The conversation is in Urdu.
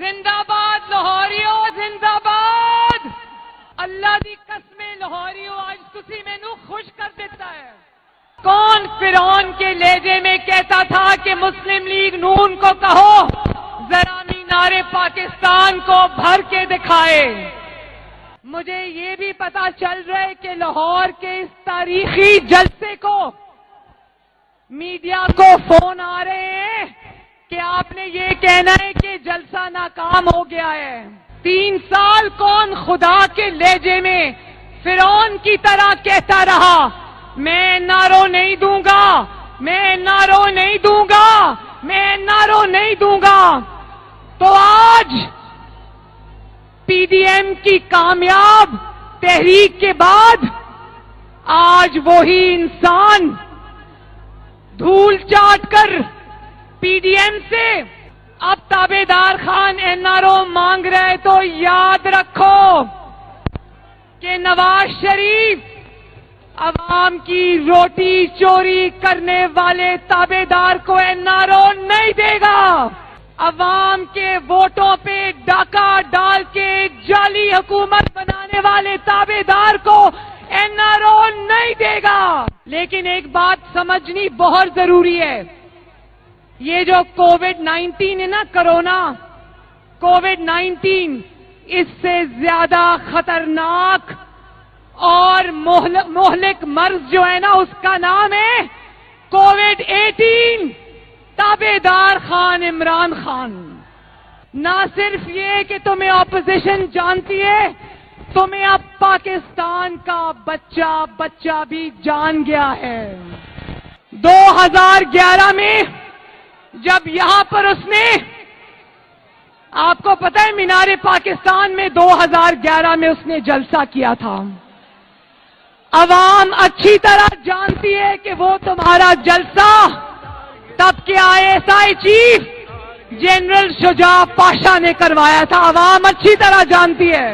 زندہ باد لاہوریو، زندہ باد۔ اللہ دی قسم لاہوریو آج تسی مینوں خوش کر دیتا ہے۔ کون فرعون کے لہجے میں کہتا تھا کہ مسلم لیگ نون کو کہو ذرا مینار پاکستان کو بھر کے دکھائے۔ مجھے یہ بھی پتا چل رہا ہے کہ لاہور کے اس تاریخی جلسے کو میڈیا کو فون آ رہے ہیں کہ آپ نے یہ کہنا ہے کہ جلسہ ناکام ہو گیا ہے۔ 3 سال کون خدا کے لہجے میں فرعون کی طرح کہتا رہا میں نعرو نہیں دوں گا، میں نعرو نہیں دوں گا، میں نعرو نہیں دوں گا۔ تو آج پی ڈی ایم کی کامیاب تحریک کے بعد آج وہی انسان دھول چاٹ کر پی ڈی ایم سے اب تابع دار خان این آر او مانگ رہے، تو یاد رکھو کہ نواز شریف عوام کی روٹی چوری کرنے والے تابع دار کو این آر او نہیں دے گا۔ عوام کے ووٹوں پہ ڈاکہ ڈال کے جعلی حکومت بنانے والے تابع دار کو این آر او نہیں دے گا۔ لیکن ایک بات سمجھنی بہت ضروری ہے، یہ جو کووڈ-19 ہے نا، کرونا کووڈ-19، اس سے زیادہ خطرناک اور مہلک مرض جو ہے نا اس کا نام ہے کووڈ-18 تابع دار خان عمران خان۔ نہ صرف یہ کہ تمہیں اپوزیشن جانتی ہے، تمہیں اب پاکستان کا بچہ بھی جان گیا ہے۔ 2011 میں جب یہاں پر اس نے، آپ کو پتہ ہے مینار پاکستان میں 2011 میں اس نے جلسہ کیا تھا، عوام اچھی طرح جانتی ہے کہ وہ تمہارا جلسہ تب کے ISI چیف جنرل شجاع پاشا نے کروایا تھا، عوام اچھی طرح جانتی ہے۔